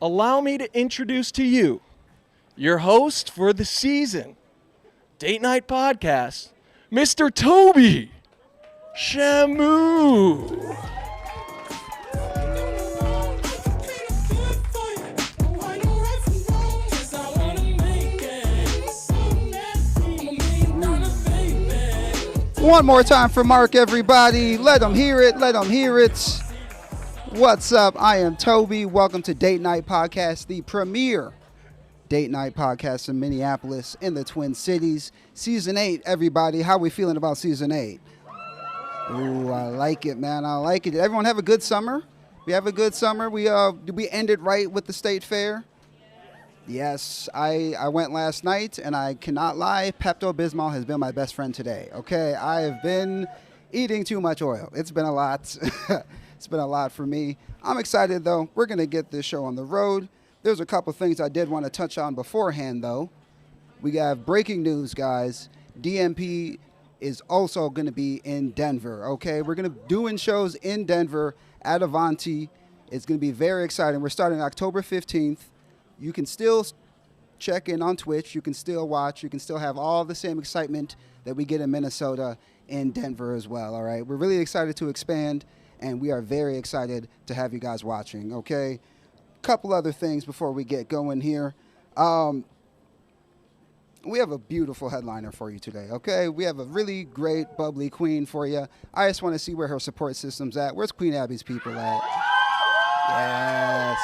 allow me to introduce to you your host for the season, Date Night Podcast, Mr. Toby Shamu. One more time for Mark, everybody. Let them hear it. Let them hear it. What's up? I am Toby. Welcome to Date Night Podcast, the premier date night podcast in Minneapolis in the Twin Cities. Season 8, everybody. How we feeling about Season 8? Ooh, I like it, man. I like it. Did everyone have a good summer? We have a good summer. Did we end it right with the state fair? Yes, I went last night, and I cannot lie, Pepto-Bismol has been my best friend today, okay? I have been eating too much oil. It's been a lot. It's been a lot for me. I'm excited, though. We're going to get this show on the road. There's a couple things I did want to touch on beforehand, though. We have breaking news, guys. DMP is also going to be in Denver, okay? We're going to be doing shows in Denver at Avanti. It's going to be very exciting. We're starting October 15th. You can still check in on Twitch. You can still watch. You can still have all the same excitement that we get in Minnesota in Denver as well, all right? We're really excited to expand, and we are very excited to have you guys watching, okay? Couple other things before we get going here. We have a beautiful headliner for you today, okay? We have a really great, bubbly queen for you. I just want to see where her support system's at. Where's Kween Abby's people at? Yes.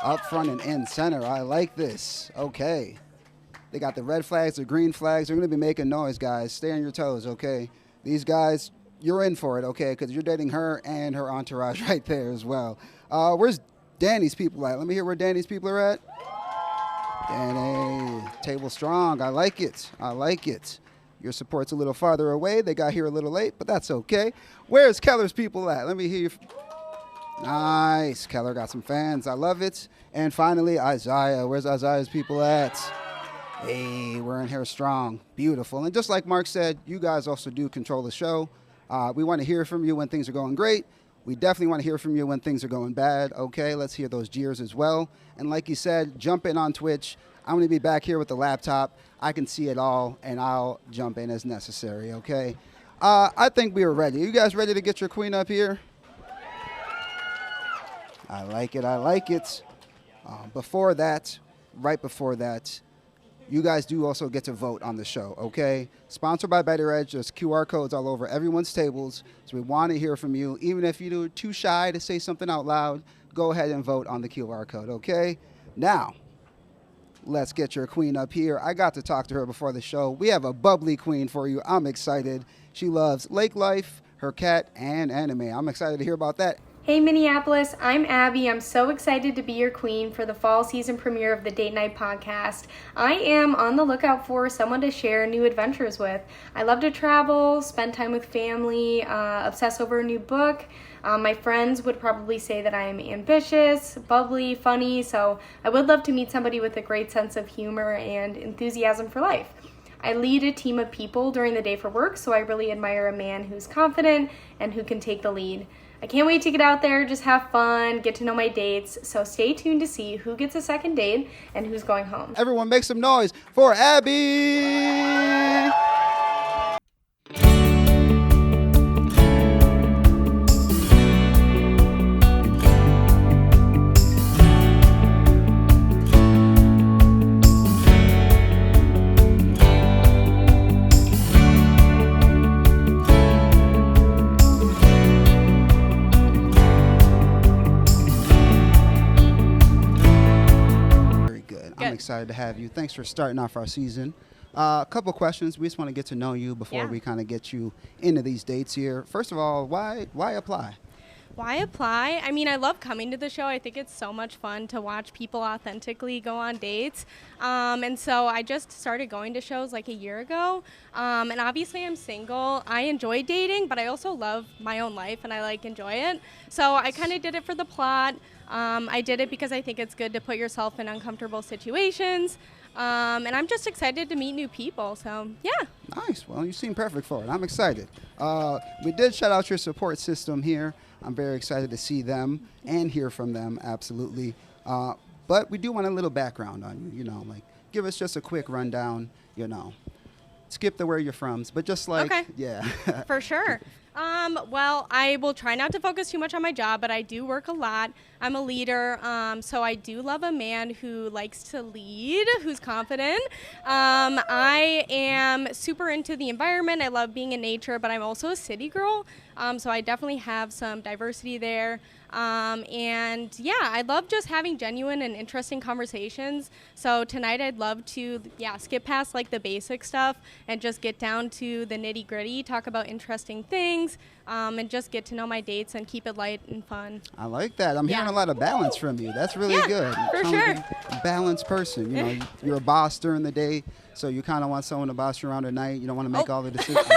Up front and in center. I like this. Okay. They got the red flags, the green flags. They're going to be making noise, guys. Stay on your toes, okay? These guys, you're in for it, okay? Because you're dating her and her entourage right there as well. Where's Danny's people at? Let me hear where Danny's people are at. Danny, table strong. I like it. I like it. Your support's a little farther away. They got here a little late, but that's okay. Where's Keller's people at? Let me hear you. Nice. Keller got some fans. I love it. And finally, Isaiah. Where's Isaiah's people at? Hey, we're in here strong. Beautiful. And just like Mark said, you guys also do control the show. We want to hear from you when things are going great. We definitely want to hear from you when things are going bad. Okay, let's hear those jeers as well. And like you said, jump in on Twitch. I'm going to be back here with the laptop. I can see it all, and I'll jump in as necessary, okay? I think we are ready. You guys ready to get your queen up here? I like it. I like it. Before that, right before that, you guys do also get to vote on the show, okay? Sponsored by Better Edge. There's QR codes all over everyone's tables, so we want to hear from you. Even if you're too shy to say something out loud, go ahead and vote on the QR code, okay? Now, let's get your queen up here. I got to talk to her before the show. We have a bubbly queen for you. I'm excited. She loves lake life, her cat, and anime. I'm excited to hear about that. Hey Minneapolis, I'm Abby. I'm so excited to be your queen for the fall season premiere of the Date Night Podcast. I am on the lookout for someone to share new adventures with. I love to travel, spend time with family, obsess over a new book. My friends would probably say that I am ambitious, bubbly, funny, so I would love to meet somebody with a great sense of humor and enthusiasm for life. I lead a team of people during the day for work, so I really admire a man who's confident and who can take the lead. I can't wait to get out there, just have fun, get to know my dates, so stay tuned to see who gets a second date and who's going home. Everyone make some noise for Abby! Excited to have you. Thanks for starting off our season. A couple questions. We just want to get to know you before we kind of get you into these dates here. First of all, why apply? Why apply? I mean, I love coming to the show. I think it's so much fun to watch people authentically go on dates. And so I just started going to shows like a year ago. And obviously I'm single. I enjoy dating, but I also love my own life and I enjoy it. So I kind of did it for the plot. I did it because I think it's good to put yourself in uncomfortable situations. And I'm just excited to meet new people. So, yeah. Nice. Well, you seem perfect for it. I'm excited. We did shout out your support system here. I'm very excited to see them and hear from them. Absolutely. But we do want a little background on you, like give us just a quick rundown, Skip the where you're from, but just like, Okay. yeah. For sure. Well, I will try not to focus too much on my job, but I do work a lot. I'm a leader, so I do love a man who likes to lead, who's confident. I am super into the environment. I love being in nature, but I'm also a city girl, so I definitely have some diversity there. And yeah, I love just having genuine and interesting conversations. So tonight I'd love to, skip past like the basic stuff and just get down to the nitty gritty, talk about interesting things, and just get to know my dates and keep it light and fun. I like that. I'm hearing a lot of balance from you. That's really good. For You sound sure. like a balanced person. You're a boss during the day, so you kind of want someone to boss you around at night. You don't want to make all the decisions.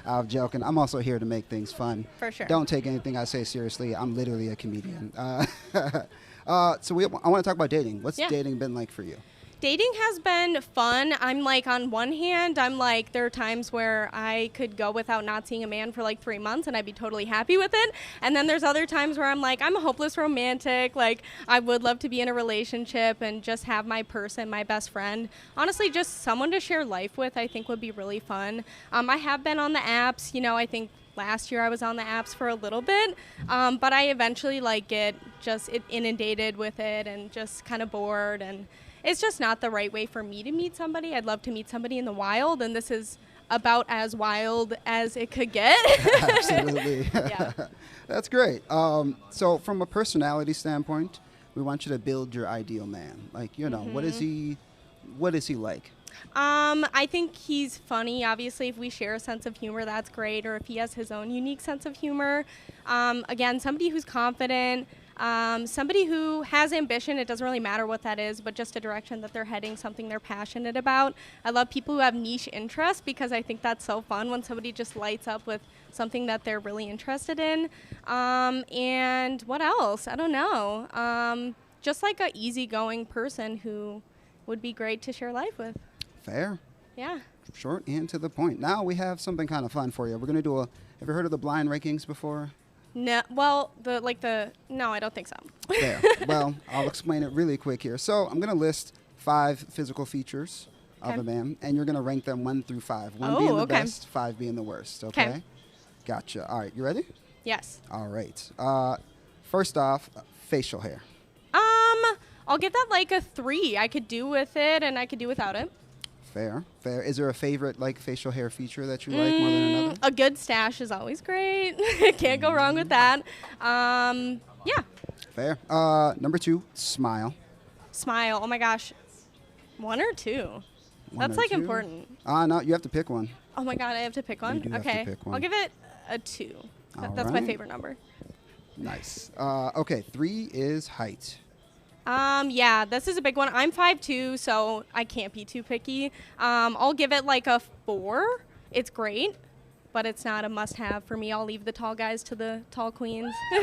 I'm joking. I'm also here to make things fun. For sure. Don't take anything I say seriously. I'm literally a comedian. So I want to talk about dating. What's dating been like for you? Dating has been fun. I'm like, on one hand, I'm like, there are times where I could go without not seeing a man for like 3 months and I'd be totally happy with it. And then there's other times where I'm like, I'm a hopeless romantic. Like, I would love to be in a relationship and just have my person, my best friend. Honestly, just someone to share life with, I think would be really fun. I have been on the apps, I think last year I was on the apps for a little bit, but I eventually get inundated with it and just kind of bored, and it's just not the right way for me to meet somebody. I'd love to meet somebody in the wild, and this is about as wild as it could get. Absolutely. Yeah. That's great. So from a personality standpoint, we want you to build your ideal man. Like, what is he like? I think he's funny. Obviously, if we share a sense of humor, that's great. Or if he has his own unique sense of humor. Again, somebody who's confident, somebody who has ambition. It doesn't really matter what that is, but just a direction that they're heading, something they're passionate about. I love people who have niche interests because I think that's so fun when somebody just lights up with something that they're really interested in. And what else? I don't know. Just like a easygoing person who would be great to share life with. Fair. Yeah. Short and to the point. Now we have something kind of fun for you. We're going to do have you heard of the blind rankings before? No, well, no, I don't think so. Fair. Well, I'll explain it really quick here. So I'm going to list 5 physical features of a man, and you're going to rank them 1 through 5. 1 being the best, 5 being the worst. Okay? Gotcha. All right. You ready? Yes. All right. First off, facial hair. I'll give that a 3. I could do with it, and I could do without it. Fair. Is there a favorite facial hair feature that you like more than another? A good stash is always great. Can't go wrong with that. Yeah. Fair. Number 2, smile. Smile. Oh my gosh. 1 or 2. That's 2? important. No, you have to pick one. Oh my god, I have to pick one. You do have to Okay. pick one. I'll give it a 2. That's my favorite number. Nice. Okay, 3 is height. Yeah, this is a big one. I'm 5'2", so I can't be too picky. I'll give it a 4. It's great, but it's not a must-have for me. I'll leave the tall guys to the tall queens. You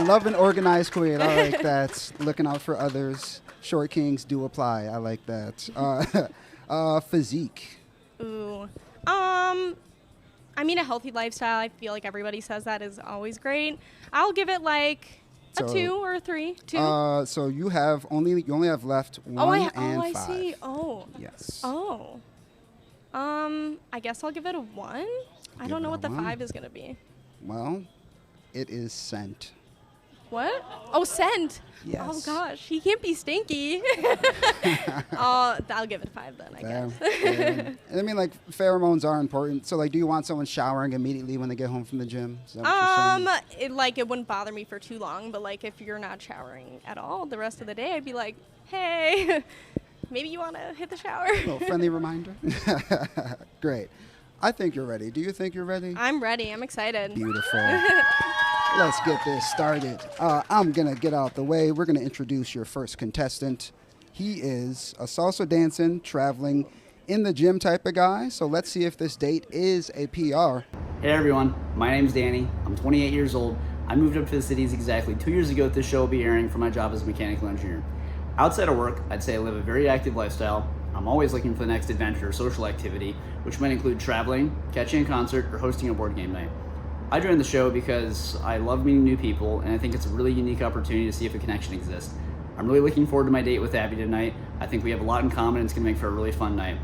love an organized queen. I like that. Looking out for others. Short kings do apply. I like that. Physique. Ooh. I mean, a healthy lifestyle, I feel like everybody says that is always great. I'll give it a 2 or a 3. 2. So you only have left 1 and 5. I see. Oh. Yes. Oh. I guess I'll give it a 1. I don't know what the 5 is going to be. Well, it is scent. What? Oh, scent. Yes. Oh, gosh. He can't be stinky. I'll give it a 5 then, I guess. And I mean, pheromones are important. So, do you want someone showering immediately when they get home from the gym? Is that what you're saying? It wouldn't bother me for too long, but, if you're not showering at all the rest of the day, I'd be like, hey, maybe you want to hit the shower. A little friendly reminder. Great. I think you're ready. Do you think you're ready? I'm ready. I'm excited. Beautiful. Let's get this started. I'm going to get out the way. We're going to introduce your first contestant. He is a salsa dancing, traveling, in the gym type of guy. So let's see if this date is a PR. Hey everyone, my name's Danny. I'm 28 years old. I moved up to the cities exactly 2 years ago. This show will be airing for my job as a mechanical engineer. Outside of work, I'd say I live a very active lifestyle. I'm always looking for the next adventure or social activity, which might include traveling, catching a concert, or hosting a board game night. I joined the show because I love meeting new people, and I think it's a really unique opportunity to see if a connection exists. I'm really looking forward to my date with Abby tonight. I think we have a lot in common, and it's going to make for a really fun night.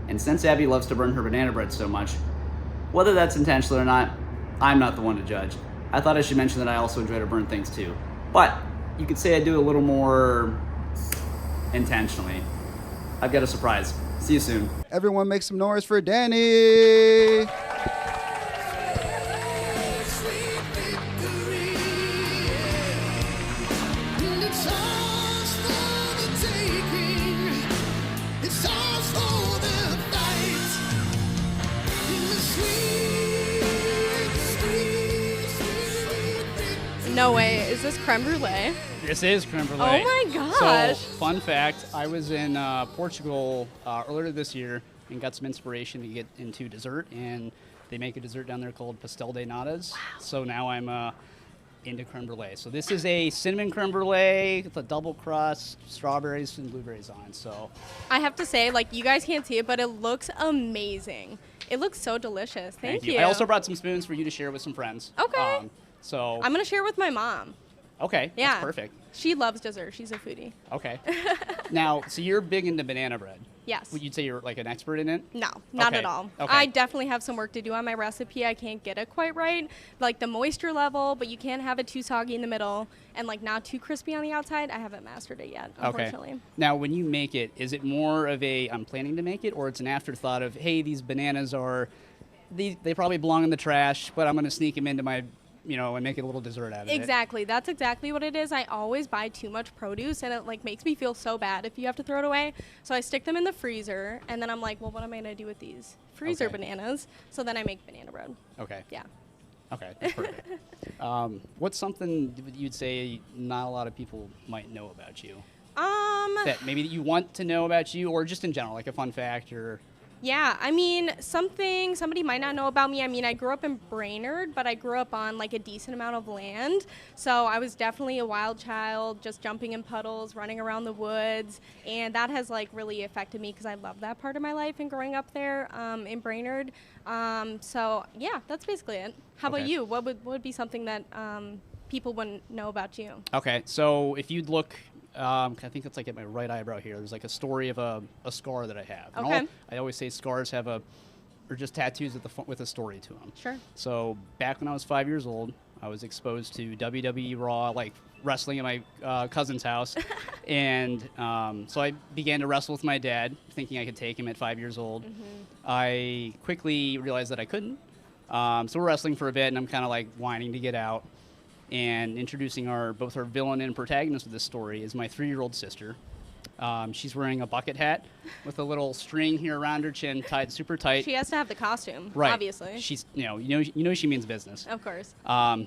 And since Abby loves to burn her banana bread so much, whether that's intentional or not, I'm not the one to judge. I thought I should mention that I also enjoy to burn things too. But you could say I do a little more intentionally. I've got a surprise. See you soon. Everyone make some noise for Danny. No way. Is this creme brulee? This is creme brulee. Oh my gosh. So, fun fact, I was in Portugal earlier this year and got some inspiration to get into dessert, and they make a dessert down there called pastel de natas. Wow. So now I'm into creme brulee. So this is a cinnamon creme brulee with a double crust, strawberries and blueberries on. So I have to say, like, you guys can't see it, but it looks amazing. It looks so delicious. Thank you. I also brought some spoons for you to share with some friends. Okay. So I'm going to share with my mom. Okay, Yeah. that's perfect. She loves dessert. She's a foodie. Okay. Now, so you're big into banana bread. Yes. Would you say you're like an expert in it? No, not Okay, at all. okay. I definitely have some work to do on my recipe. I can't get it quite right. Like the moisture level, but you can't have it too soggy in the middle and like not too crispy on the outside. I haven't mastered it yet, unfortunately. Okay. Now, when you make it, is it more of a I'm planning to make it, or it's an afterthought of, hey, these bananas are, they probably belong in the trash, but I'm going to sneak them into my, and make it a little dessert out of it? Exactly. That's exactly what it is. I always buy too much produce, and it like makes me feel so bad if you have to throw it away. So I stick them in the freezer, and then I'm like, well, what am I going to do with these freezer Okay. bananas? So then I make banana bread. Okay. Yeah. Okay, that's perfect. What's something you'd say not a lot of people might know about you? That maybe you want to know about you, or just in general, like a fun fact or... Yeah, I mean, somebody might not know about me. I mean, I grew up in Brainerd, but I grew up on like a decent amount of land. So I was definitely a wild child, just jumping in puddles, running around the woods. And that has like really affected me because I love that part of my life and growing up there in Brainerd. So yeah, that's basically it. How about Okay. you? What would be something that people wouldn't know about you? Okay, so if you'd look, I think it's like at my right eyebrow here, there's like a story of a scar that I have. And Okay. I always say scars have or just tattoos with a story to them. Sure. So back when I was 5 years old, I was exposed to WWE Raw, like wrestling at my cousin's house. And so I began to wrestle with my dad, thinking I could take him at 5 years old. I quickly realized that I couldn't. So we're wrestling for a bit, and I'm kind of like whining to get out. And introducing both our villain and protagonist of this story is my 3-year-old sister. She's wearing a bucket hat with a little string here around her chin, tied super tight. She has to have the costume, Right. obviously. She's, you know she means business. Of course.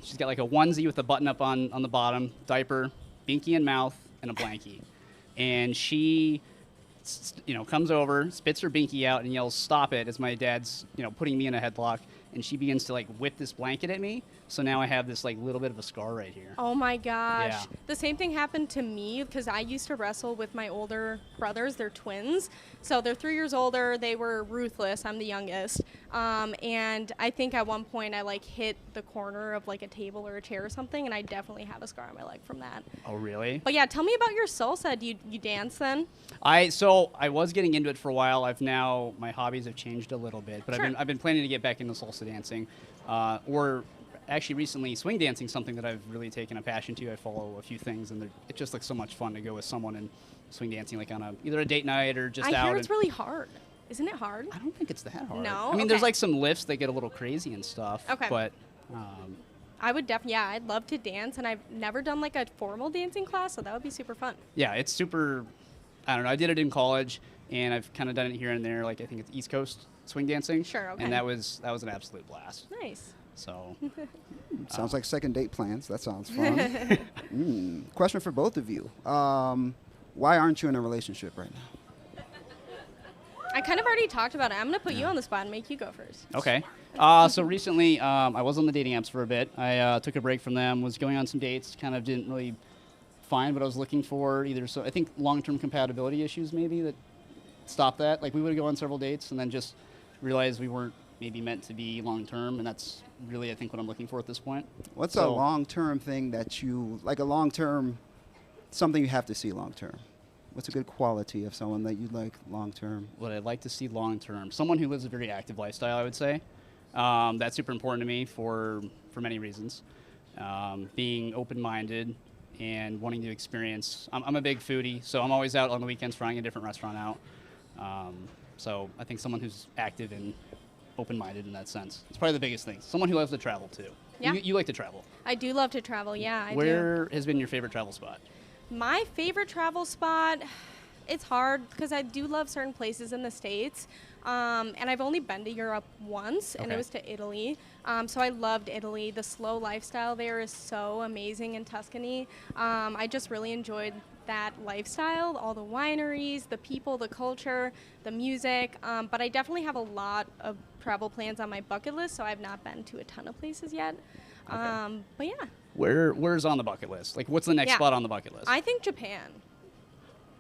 She's got like a onesie with a button up on the bottom, diaper, binky in mouth, and a blankie. And she, comes over, spits her binky out, and yells, "Stop it!" as my dad's, putting me in a headlock. And she begins to like whip this blanket at me. So now I have this like little bit of a scar right here. Oh my gosh. Yeah. The same thing happened to me because I used to wrestle with my older brothers. They're twins. So they're 3 years older. They were ruthless. I'm the youngest. And I think at one point I like hit the corner of like a table or a chair or something, and I definitely have a scar on my leg from that. Oh, really? But yeah, tell me about your salsa. Do you dance then? So I was getting into it for a while. My hobbies have changed a little bit, but Sure. I've been planning to get back into salsa dancing, or actually recently swing dancing, something that I've really taken a passion to. I follow a few things, and it just looks so much fun to go with someone and swing dancing, like on either a date night or just I out. hear it's really hard. Isn't it hard? I don't think it's that hard. No? I mean, there's Okay. like some lifts that get a little crazy and stuff. Okay. But I would definitely, yeah, I'd love to dance, and I've never done like a formal dancing class, so that would be super fun. yeah, it's super. I don't know. I did it in college, and I've kind of done it here and there. Like I think it's East Coast swing dancing. Sure, okay. And that was an absolute blast. Nice. So. Sounds like second date plans. That sounds fun. Question for both of you. Why aren't you in a relationship right now? I kind of already talked about it. I'm going to put you on the spot and make you go first. Okay. So recently, I was on the dating apps for a bit. I took a break from them, was going on some dates, kind of didn't really find what I was looking for either. So I think long-term compatibility issues maybe that stopped that. Like we would go on several dates and then just realized we weren't maybe meant to be long term, and that's really I think what I'm looking for at this point. What's a long-term thing that you like? A long-term something you have to see long-term. What's a good quality of someone that you like long-term? What I'd like to see long term, someone who lives a very active lifestyle, I would say. That's super important to me for many reasons. Being open-minded and wanting to experience. I'm a big foodie, so I'm always out on the weekends trying a different restaurant out. So I think someone who's active and open-minded in that sense. It's probably the biggest thing. Someone who loves to travel too. Yeah. You like to travel. I do love to travel. Yeah, I do. Where has been your favorite travel spot? My favorite travel spot, it's hard because I do love certain places in the States. And I've only been to Europe once, and it Okay. was to Italy. So I loved Italy. The slow lifestyle there is so amazing in Tuscany. I just really enjoyed that lifestyle, all the wineries, the people, the culture, the music. But I definitely have a lot of travel plans on my bucket list, so I've not been to a ton of places yet. Okay. But yeah, Where's on the bucket list? Like, what's the next spot on the bucket list? I think Japan.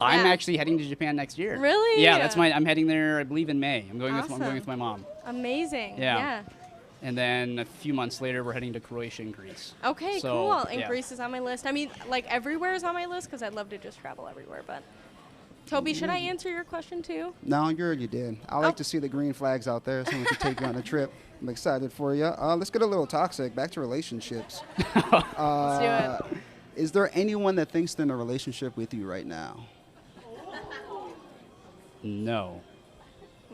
I'm Yeah. actually heading to Japan next year. Really? Yeah, I'm heading there, I believe, in May. I'm going Awesome. with my mom. Amazing. Yeah. And then a few months later, we're heading to Croatia and Greece. Okay, So, cool. And yeah. Greece is on my list. I mean, like everywhere is on my list because I'd love to just travel everywhere. But Toby, should I answer your question too? No, you already did. I like to see the green flags out there. Someone could take you on a trip. I'm excited for you. Let's get a little toxic. Back to relationships. Let's do it. Is there anyone that thinks they're in a relationship with you right now? No.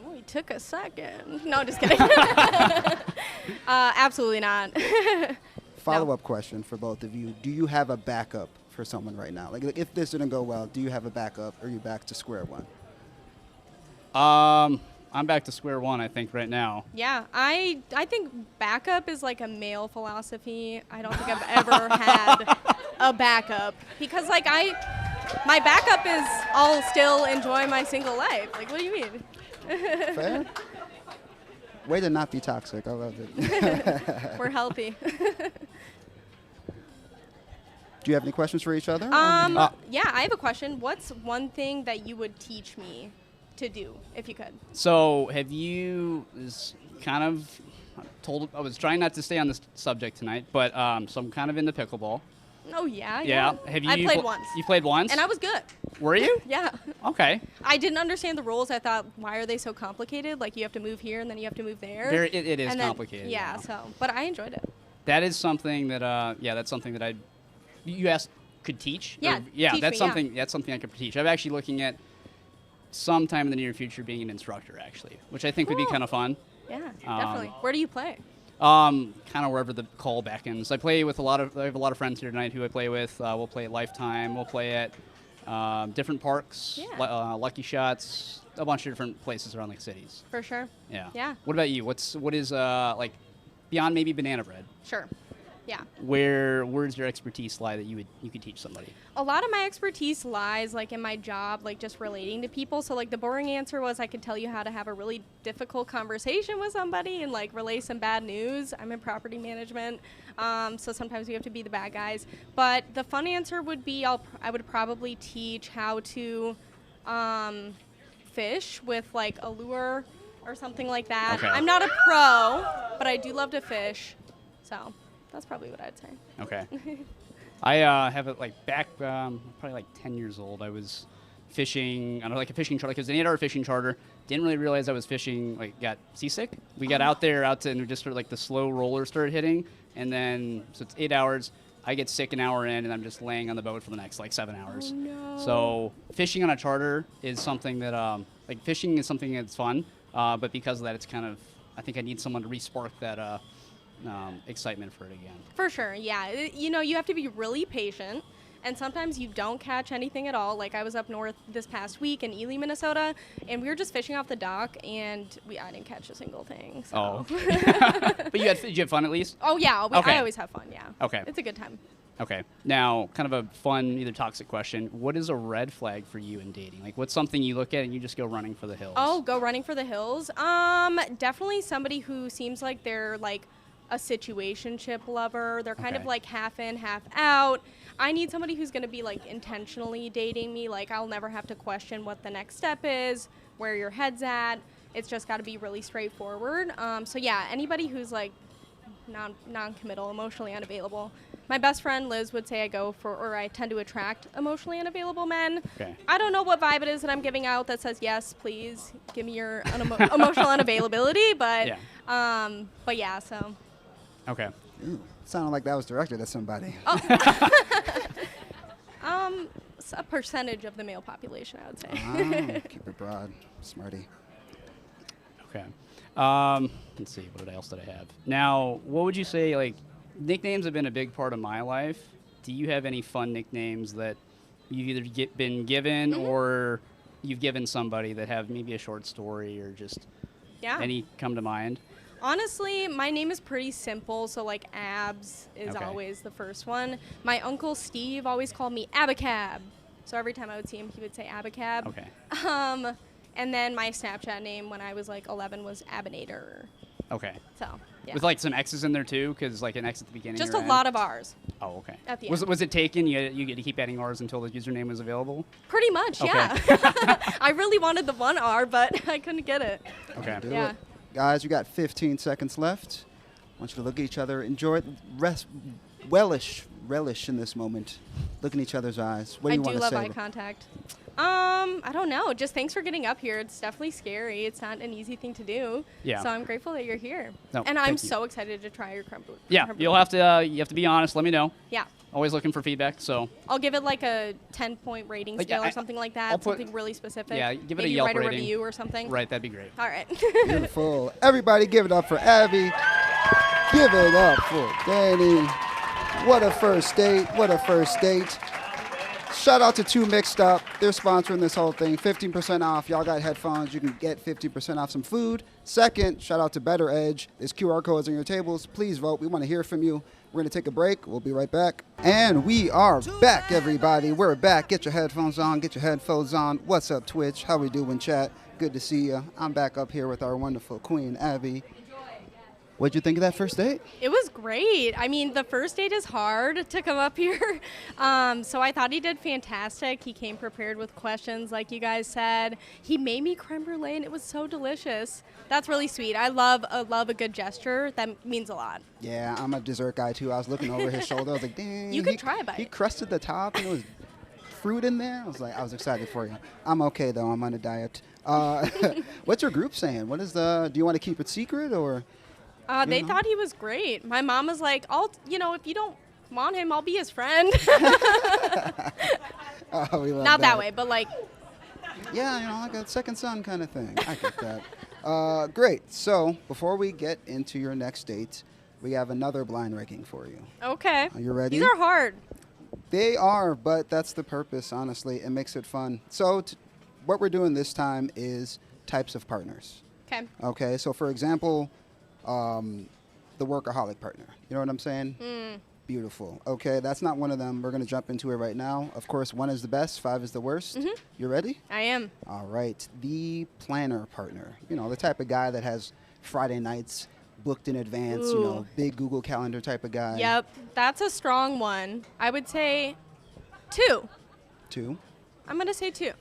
Oh, he took a second. No, just kidding. Absolutely not. Follow-up question for both of you. Do you have a backup for someone right now? Like if this didn't go well, do you have a backup, or are you back to square one? I'm back to square one, I think, right now. Yeah, I think backup is like a male philosophy. I don't think I've ever had a backup because like my backup is I'll still enjoy my single life. Like, what do you mean? Fair? Way to not be toxic. I love it. We're healthy. Do you have any questions for each other? Yeah, I have a question. What's one thing that you would teach me to do if you could? So, have you I was trying not to stay on this subject tonight, but so I'm kind of into pickleball. Oh, yeah. Have you? I played once. You played once? And I was good. Were you? Yeah. Okay. I didn't understand the rules. I thought, why are they so complicated? Like, you have to move here and then you have to move there. It is And then- complicated. Yeah, but I enjoyed it. That is something that that's something that you asked could teach. Yeah, Or- teach me, that's something I could teach. I'm actually looking at sometime in the near future being an instructor, actually, which I think would be Cool. kind of fun. Yeah, definitely. Where do you play? Kind of wherever the call beckons. I play with I have a lot of friends here tonight who I play with. We'll play at Lifetime. We'll play at different parks, Yeah. Lucky Shots, a bunch of different places around the cities. For sure. Yeah. Yeah. What about you? What is like beyond maybe banana bread? Sure. Yeah. Where does your expertise lie that you could teach somebody? A lot of my expertise lies like in my job, like just relating to people. So like the boring answer was I could tell you how to have a really difficult conversation with somebody and like relay some bad news. I'm in property management, so sometimes we have to be the bad guys. But the fun answer would be I would probably teach how to fish with like a lure or something like that. Okay. I'm not a pro, but I do love to fish, so that's probably what I'd say. Okay. I have it like back probably like 10 years old. I was fishing on like a fishing charter. It was an 8-hour fishing charter. Didn't really realize I was fishing. Like got seasick. We got out to and we just started like the slow roller started hitting, and then so it's 8 hours. I get sick an hour in, and I'm just laying on the boat for the next like 7 hours. Oh, no. So fishing on a charter is something that fishing is something that's fun, but because of that, it's kind of I think I need someone to re-spark that. Excitement for it again. For sure, yeah. You have to be really patient, and sometimes you don't catch anything at all. Like I was up north this past week in Ely, Minnesota, and we were just fishing off the dock, and I didn't catch a single thing. So. Oh. But did you have fun at least? Oh yeah, Okay. I always have fun. Yeah. Okay. It's a good time. Okay. Now, kind of a fun, either toxic question. What is a red flag for you in dating? Like, what's something you look at and you just go running for the hills? Oh, go running for the hills. Definitely somebody who seems like they're like a situationship lover. They're kind of Okay. like half in, half out. I need somebody who's going to be like intentionally dating me. Like I'll never have to question what the next step is, where your head's at. It's just got to be really straightforward. So yeah, anybody who's like non-committal, emotionally unavailable. My best friend Liz would say I tend to attract emotionally unavailable men. Okay. I don't know what vibe it is that I'm giving out that says, yes, please give me your emotional unavailability, but yeah, so. Okay. Ooh, sounded like that was directed at somebody. It's a percentage of the male population, I would say. Keep it broad. Smarty. Okay. Let's see. What else did I have? Now, what would you say? Like, nicknames have been a big part of my life. Do you have any fun nicknames that you've either been given or you've given somebody that have maybe a short story or just any come to mind? Honestly, my name is pretty simple, so like Abs is always the first one. My uncle Steve always called me Abacab, so every time I would see him, he would say Abacab. Okay. And then my Snapchat name when I was like 11 was Abinator. Okay. So, yeah. With like some X's in there too, because like an X at the beginning. Just or a end? lot of R's. Oh, okay. At the Was end. was it taken? You get to keep adding R's until the username was available? Pretty much, Okay. yeah. I really wanted the one R, but I couldn't get it. Okay. Do Yeah. it. Guys, you got 15 seconds left. I want you to look at each other, enjoy it, relish in this moment. Look in each other's eyes. What do I you do want to love say? eye contact. I don't know. Just thanks for getting up here. It's definitely scary. It's not an easy thing to do. Yeah. So I'm grateful that you're here. No, and I'm thank you. so excited to try your creme brulee. Yeah, you'll have to. You have to be honest. Let me know. Yeah. Always looking for feedback. So. I'll give it like a 10-point rating Like, yeah, scale or something like that. I'll put- Something really specific. Yeah, give it a Maybe Yelp write a rating. review or something. Right, that'd be great. All right. Beautiful. Everybody give it up for Abby. Give it up for Danny. What a first date. What a first date. Shout out to Two Mixed Up. They're sponsoring this whole thing. 15% off. Y'all got headphones. You can get 50% off some food. Second, shout out to Better Edge. There's QR codes on your tables. Please vote. We want to hear from you. We're going to take a break. We'll be right back. And we are back, everybody. We're back. Get your headphones on. Get your headphones on. What's up, Twitch? How we doing, chat? Good to see you. I'm back up here with our wonderful Queen Abby. What'd you think of that first date? It was great. I mean, the first date is hard to come up here. So I thought he did fantastic. He came prepared with questions, like you guys said. He made me creme brulee, and it was so delicious. That's really sweet. I love a good gesture. That means a lot. Yeah, I'm a dessert guy, too. I was looking over his shoulder. I was like, dang. You could try a bite. He crusted the top, and it was fruit in there. I was excited for you. I'm okay, though. I'm on a diet. What's your group saying? Do you want to keep it secret, or... They thought he was great. My mom was like, if you don't want him, I'll be his friend. Oh, we love Not that way, but like, Yeah, like a second son kind of thing. I get that. Great. So before we get into your next date, we have another blind ranking for you. okay. Are you ready? These are hard. They are, but that's the purpose, honestly. It makes it fun. So what we're doing this time is types of partners. Okay. Okay, so for example, the workaholic partner. You know what I'm saying? Beautiful. Okay, that's not one of them. We're going to jump into it right now. Of course, 1 is the best, 5 is the worst. You ready? I am. All right. The planner partner. The type of guy that has Friday nights booked in advance, Ooh. big Google Calendar type of guy. Yep. That's a strong one. I would say 2. 2. I'm going to say 2.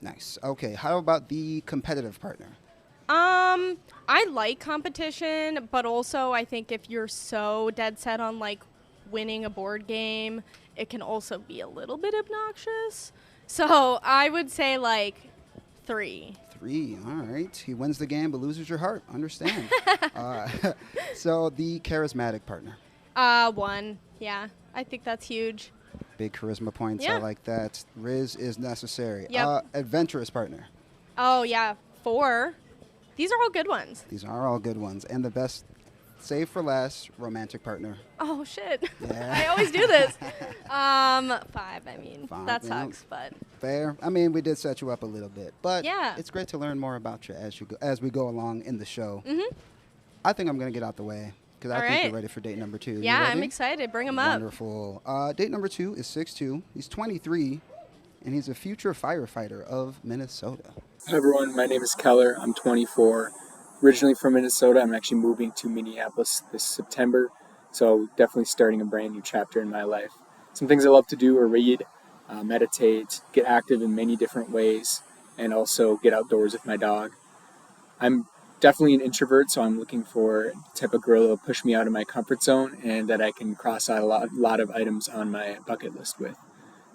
Nice. Okay, how about the competitive partner? I like competition, but also I think if you're so dead set on like winning a board game, it can also be a little bit obnoxious. So I would say like 3. 3. All right. He wins the game but loses your heart. Understand. So the charismatic partner. 1. Yeah, I think that's huge. Big charisma points. Yeah. I like that. Riz is necessary. Yep. Adventurous partner. Oh, yeah, 4. These are all good ones. These are all good ones. And the best, save for last, romantic partner. Oh, shit. Yeah. I always do this. 5, I mean. 5, That yeah. sucks, but. Fair. I mean, we did set you up a little bit, but Yeah. it's great to learn more about you as we go along in the show. I think I'm going to get out the way because I All think right. you're ready for date number 2. You Yeah, I'm ready? excited. Bring them up. Wonderful. Date number 2 is 6'2". He's 23, and he's a future firefighter of Minnesota. Hi everyone, my name is Keller. I'm 24. Originally from Minnesota, I'm actually moving to Minneapolis this September, so definitely starting a brand new chapter in my life. Some things I love to do are read, meditate, get active in many different ways, and also get outdoors with my dog. I'm definitely an introvert, so I'm looking for the type of girl that will push me out of my comfort zone and that I can cross out a lot of items on my bucket list with.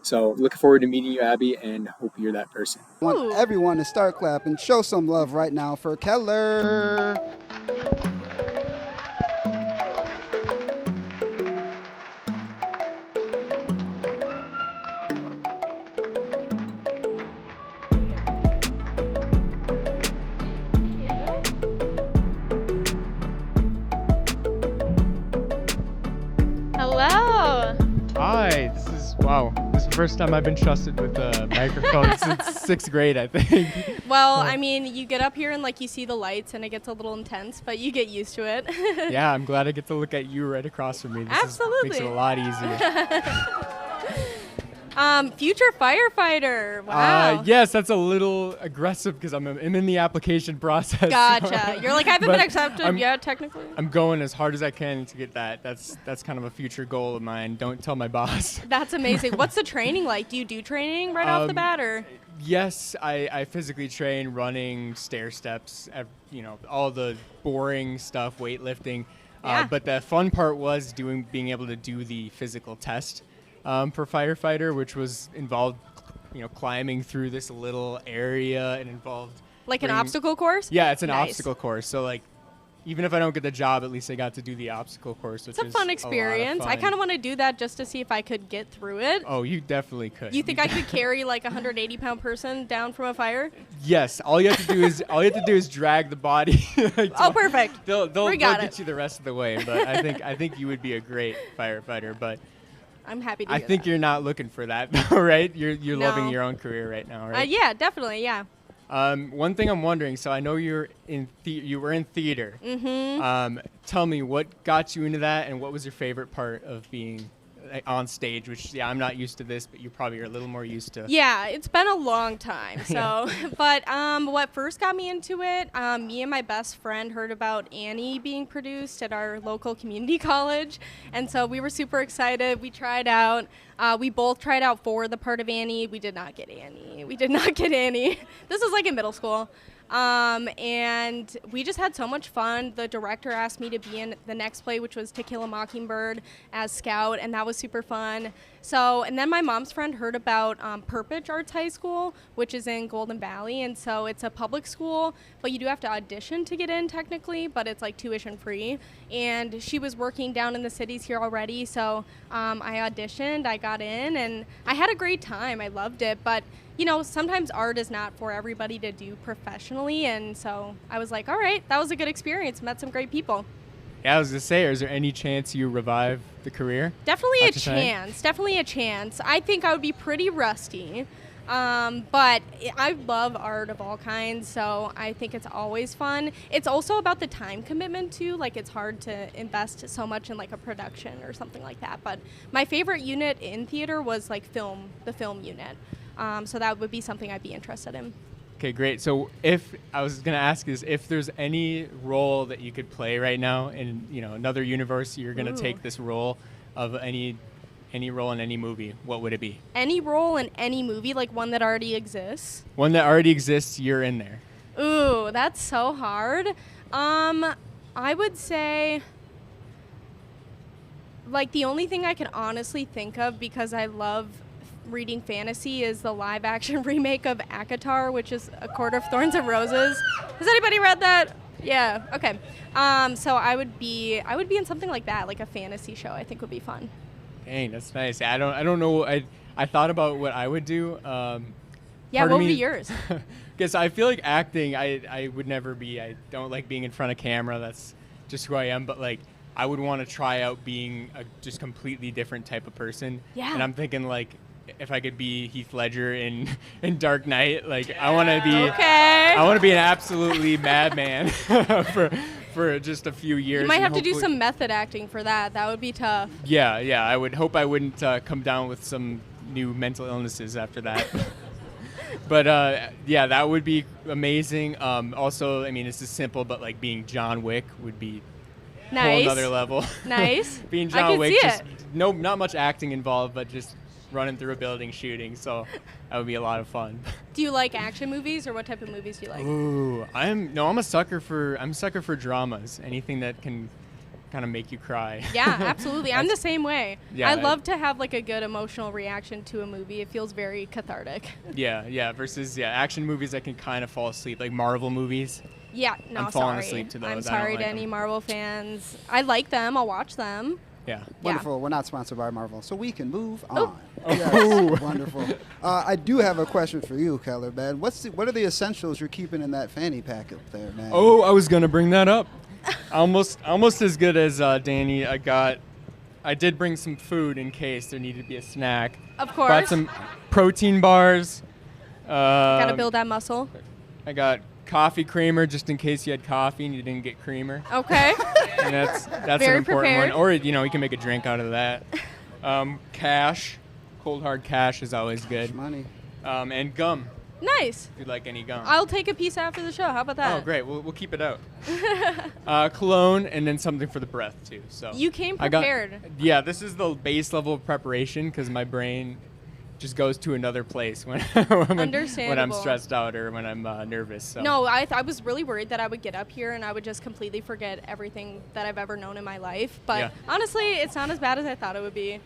So looking forward to meeting you, Abby, and hope you're that person. I want everyone to start clapping. Show some love right now for Keller. Hello. Hi, this is the first time I've been trusted with a microphone since sixth grade, I think. Well, I mean, you get up here and like you see the lights and it gets a little intense, but you get used to it. Yeah, I'm glad I get to look at you right across from me. This makes it a lot easier. Future firefighter. Wow. Yes, that's a little aggressive because I'm in the application process. Gotcha. You're like, I haven't been accepted yet, technically. I'm going as hard as I can to get that. That's kind of a future goal of mine. Don't tell my boss. That's amazing. What's the training like? Do you do training right off the bat, or? Yes, I physically train running, stair steps, all the boring stuff, weightlifting. Yeah. But the fun part was being able to do the physical test for firefighter, which was involved, climbing through this little area and involved Like an obstacle course? Yeah, it's an Nice. obstacle course. So like, even if I don't get the job, at least I got to do the obstacle course, which It's a fun experience. I kind of want to do that just to see if I could get through it. Oh, you definitely could. You think I could carry like a 180-pound person down from a fire? Yes. All you have to do is drag the body. Oh, perfect. They'll We got get it. you the rest of the way, but I think you would be a great firefighter. But I'm happy to I hear think that. you're not looking for that, though, right? You're No. loving your own career right now, right? Yeah, definitely, yeah. One thing I'm wondering. So I know you were in theater. Mm-hmm. Tell me what got you into that, and what was your favorite part of being on stage? Which, I'm not used to this, but you probably are a little more used to. Yeah, it's been a long time. So, but what first got me into it? Me and my best friend heard about Annie being produced at our local community college, and so we were super excited. We tried out. We both tried out for the part of Annie. We did not get Annie. This was like in middle school. And we just had so much fun. The director asked me to be in the next play, which was To Kill a Mockingbird, as Scout, and that was super fun. So, and then my mom's friend heard about Perpich Arts High School, which is in Golden Valley, and so it's a public school, but you do have to audition to get in technically, but it's like tuition free. And she was working down in the cities here already, so I auditioned, I got in, and I had a great time. I loved it, but sometimes art is not for everybody to do professionally, and so I was like, all right, that was a good experience. Met some great people. Yeah, I was gonna say, is there any chance you revive the career? Definitely a Not just saying. chance. Definitely a chance. I think I would be pretty rusty, but I love art of all kinds, so I think it's always fun. It's also about the time commitment too. Like, it's hard to invest so much in like a production or something like that. But my favorite unit in theater was like the film unit. So that would be something I'd be interested in. Okay, great. So if I was going to ask is if there's any role that you could play right now in another universe, you're going to take this role of any role in any movie, what would it be? Any role in any movie, like one that already exists? One that already exists, you're in there. Ooh, that's so hard. I would say, like, the only thing I can honestly think of, because I love reading fantasy, is the live action remake of ACOTAR, which is A Court of Thorns and Roses. Has anybody read that? Yeah, okay. So I would be in something like that, like a fantasy show. I think would be fun. Dang, that's nice. I don't know. I thought about what I would do. Yeah, what would be yours? Because I feel like acting, I would never be. I don't like being in front of camera. That's just who I am. But like, I would want to try out being a just completely different type of person. Yeah. And I'm thinking like, if I could be Heath Ledger in Dark Knight, like I want to be. Okay. I want to be an absolutely madman for just a few years. You might and have to do hopefully- some method acting for that. That would be tough. Yeah. I would hope I wouldn't come down with some new mental illnesses after that. But yeah, that would be amazing. Also, I mean, it's just simple, but like being John Wick would be a whole Nice. another level. Nice. Being I John could Wick, see just it. not much acting involved, but just running through a building shooting, so that would be a lot of fun. Do you like action movies, or what type of movies do you like? Ooh, I'm a sucker for dramas. Anything that can kind of make you cry. Yeah, absolutely. I'm the same way. Yeah, I love to have like a good emotional reaction to a movie. It feels very cathartic. Yeah. Versus action movies I can kind of fall asleep, like Marvel movies. Yeah, no, I'm falling sorry. asleep to those. I'm I don't sorry like to any them. Marvel fans. I like them. I'll watch them. Yeah. Wonderful. We're not sponsored by Marvel, so we can move Oh. on. Yes, wonderful. I do have a question for you, Keller, man. What are the essentials you're keeping in that fanny pack up there, man? Oh, I was gonna bring that up. almost as good as Danny. I did bring some food in case there needed to be a snack. Of course. Got some protein bars. Gotta build that muscle. I got coffee creamer just in case you had coffee and you didn't get creamer. Okay. And that's Very an important prepared. one. Or you can make a drink out of that. Cash, cold hard cash is always good. Money. And gum. Nice. If you'd like any gum. I'll take a piece after the show. How about that? Oh, great. We'll keep it out. Cologne and then something for the breath too. So You came I got- prepared. Yeah, this is the base level of preparation because my brain just goes to another place when when I'm Understandable. stressed out or when I'm nervous. So. No, I was really worried that I would get up here and I would just completely forget everything that I've ever known in my life. But Yeah. honestly, it's not as bad as I thought it would be.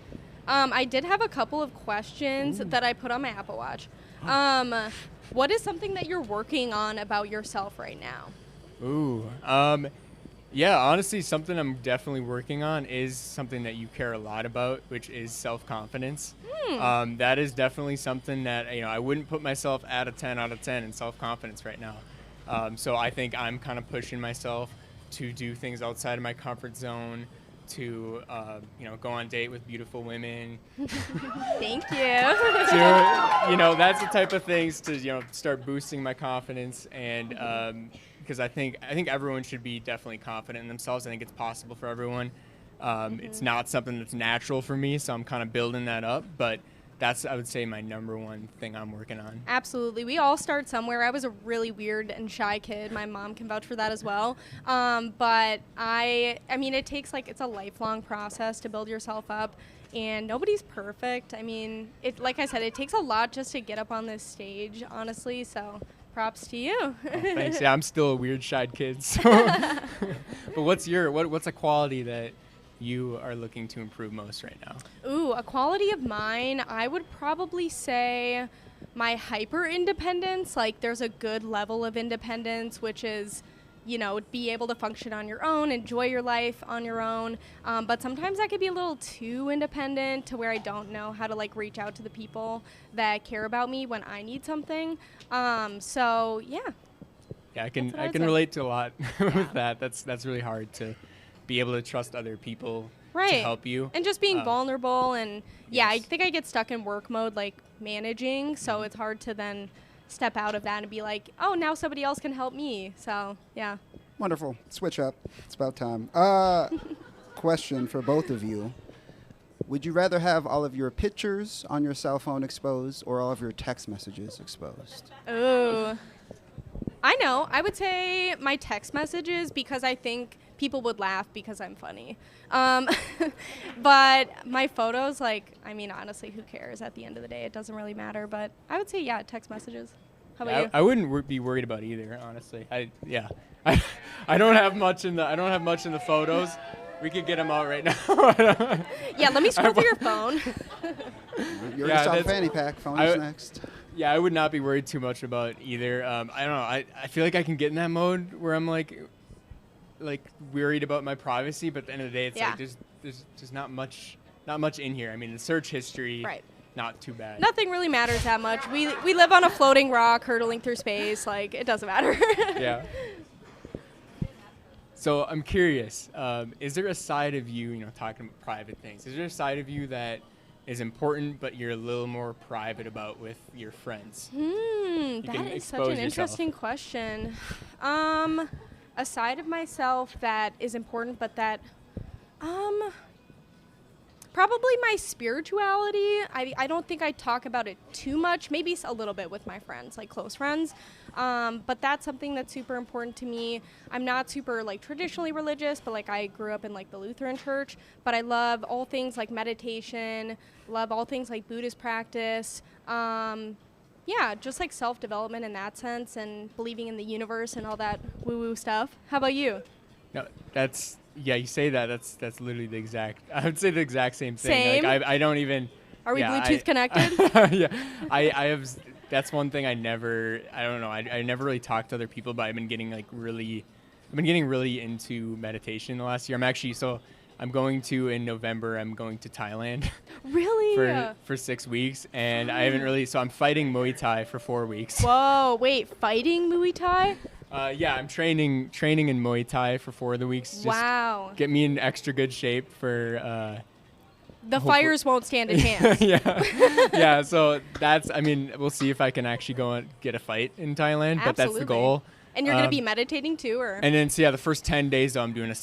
I did have a couple of questions that I put on my Apple Watch. What is something that you're working on about yourself right now? Ooh. Yeah, honestly, something I'm definitely working on is something that you care a lot about, which is self-confidence. That is definitely something that, I wouldn't put myself at a 10 out of 10 in self-confidence right now. So I think I'm kind of pushing myself to do things outside of my comfort zone, to, go on date with beautiful women. Thank you. That's the type of things to, start boosting my confidence and, because I think everyone should be definitely confident in themselves. I think it's possible for everyone. It's not something that's natural for me, so I'm kind of building that up. But that's, I would say, my number one thing I'm working on. Absolutely. We all start somewhere. I was a really weird and shy kid. My mom can vouch for that as well. But I mean, it takes it's a lifelong process to build yourself up. And nobody's perfect. I mean, like I said, it takes a lot just to get up on this stage, honestly. So props to you. Oh, thanks. Yeah, I'm still a weird, shy kid. So. But what's a quality that you are looking to improve most right now? Ooh, a quality of mine, I would probably say my hyper independence. There's a good level of independence, which is, be able to function on your own, enjoy your life on your own. But sometimes I could be a little too independent to where I don't know how to reach out to the people that care about me when I need something. So yeah. Yeah, I can That's what I would say. relate to a lot with that. That's really hard to be able to trust other people to Right. help you. And just being vulnerable and I Yes. think I get stuck in work mode, managing. So it's hard to then step out of that and be like, oh, now somebody else can help me. So yeah. Wonderful. Switch up. It's about time. Question for both of you. Would you rather have all of your pictures on your cell phone exposed or all of your text messages exposed? Ooh. I know. I would say my text messages because I think people would laugh because I'm funny. But my photos, honestly, who cares? At the end of the day, it doesn't really matter. But I would say, text messages. How about you? I wouldn't be worried about either, honestly. I don't have much in the photos. We could get them out right now. Yeah, let me scroll through your phone. You already saw the that's- fanny pack. Phone is next. Yeah, I would not be worried too much about either. I don't know. I feel like I can get in that mode where I'm like worried about my privacy, but at the end of the day, it's there's just not much in here. I mean, the search history, Right. not too bad. Nothing really matters that much. We live on a floating rock hurtling through space. It doesn't matter. Yeah. So I'm curious, is there a side of you, talking about private things, is there a side of you that is important, but you're a little more private about with your friends? That can is such expose an yourself. interesting question. A side of myself that is important, but that, Probably my spirituality. I don't think I talk about it too much, maybe a little bit with my friends, like close friends. But that's something that's super important to me. I'm not super like traditionally religious, but like I grew up in like the Lutheran church, but I love all things like meditation, love all things like Buddhist practice. Yeah, just like self-development in that sense and believing in the universe and all that woo-woo stuff. How about you? No, yeah, you say that. That's literally the exact. I would say the exact same thing. Same? Like I don't even. Are we yeah, Bluetooth connected? Yeah, I have. That's one thing I don't know. I never really talked to other people, but I've been getting really into meditation the last year. I'm going to in November. I'm going to Thailand. Really? for 6 weeks, and I haven't really. So I'm fighting Muay Thai for 4 weeks. Whoa! Wait, fighting Muay Thai? Yeah, I'm training in Muay Thai for 4 of the weeks. Just Wow. Get me in extra good shape for. The fires won't stand a chance. Yeah. So we'll see if I can actually go and get a fight in Thailand, but that's the goal. And you're gonna be meditating too, or? And then the first 10 days though, I'm doing a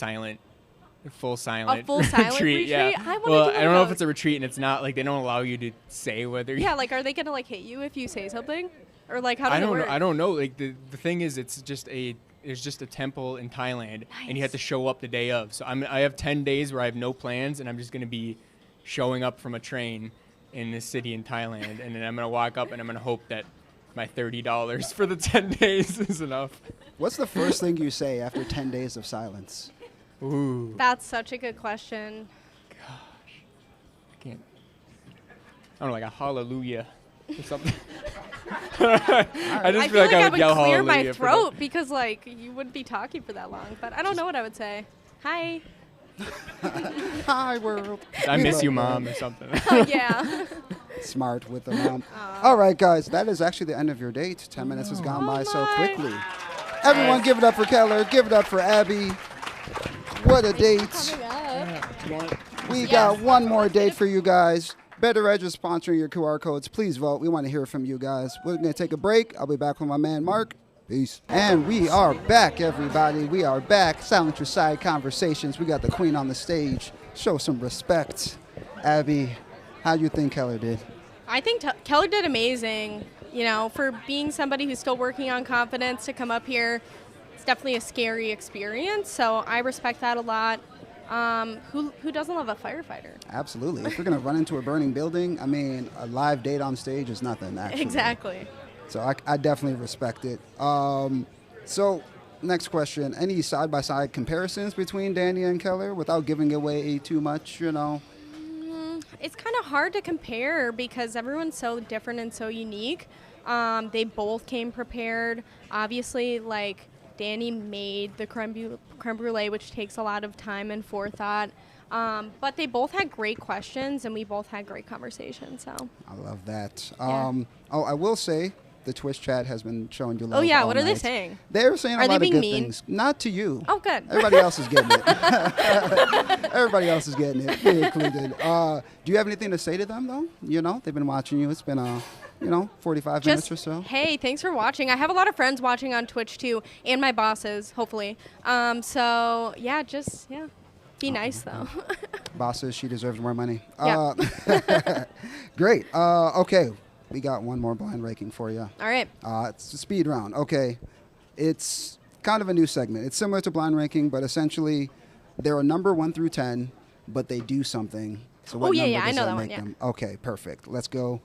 full silent retreat. Yeah. I don't know if it's a retreat, and it's not like they don't allow you to say whether. Yeah, like are they gonna like hit you if you say something, or like how does it work? I don't know. Like the thing is, there's just a temple in Thailand, and you have to show up the day of. So I have 10 days where I have no plans, and I'm just gonna be showing up from a train in this city in Thailand, and then I'm gonna walk up and I'm gonna hope that my $30 for the 10 days is enough. What's the first thing you say after 10 days of silence? Ooh. That's such a good question. Gosh, I can't. I don't know, like a hallelujah or something. I just feel like I would yell clear hallelujah my throat because like you wouldn't be talking for that long. But I don't know what I would say. Hi. Hi, world. I miss you, Mom, or something. Oh, yeah. Smart with the mom. All right, guys, that is actually the end of your date. 10 minutes has gone by so quickly. Everyone give it up for Keller. Give it up for Abby. What a date. We got one more date for you guys. Better Edge is sponsoring your QR codes. Please vote. We want to hear from you guys. We're going to take a break. I'll be back with my man, Mark. Peace. And we are back, everybody. We are back. Silence Your Side Conversations. We got the Queen on the stage. Show some respect. Abby, how do you think Keller did? I think Keller did amazing. You know, for being somebody who's still working on confidence to come up here, it's definitely a scary experience. So I respect that a lot. Who doesn't love a firefighter? Absolutely. If you're going to run into a burning building, I mean, a live date on stage is nothing, actually. Exactly. So I definitely respect it. So next question, any side-by-side comparisons between Danny and Keller without giving away too much, you know? It's kind of hard to compare because everyone's so different and so unique. They both came prepared. Obviously, like, Danny made the creme brulee, which takes a lot of time and forethought. But they both had great questions, and we both had great conversations. So I love that. Yeah. I will say the Twitch chat has been showing you love. Oh, yeah. all What are they night. saying? They're saying Are a they lot of being good mean? things. Not to you. Oh, good. Everybody else is getting it. Everybody else is getting it. Me included. Do you have anything to say to them, though? You know, they've been watching you. It's been 45 minutes or so. Hey, thanks for watching. I have a lot of friends watching on Twitch too, and my bosses, hopefully. So yeah, be nice though. Bosses, she deserves more money. Yeah. Great. Okay, we got one more blind ranking for you. All right. It's a speed round. Okay, it's kind of a new segment. It's similar to blind ranking, but essentially they're a number 1 through 10, but they do something. So what number I does know that that one. make Yeah. them? Okay, perfect. Let's go.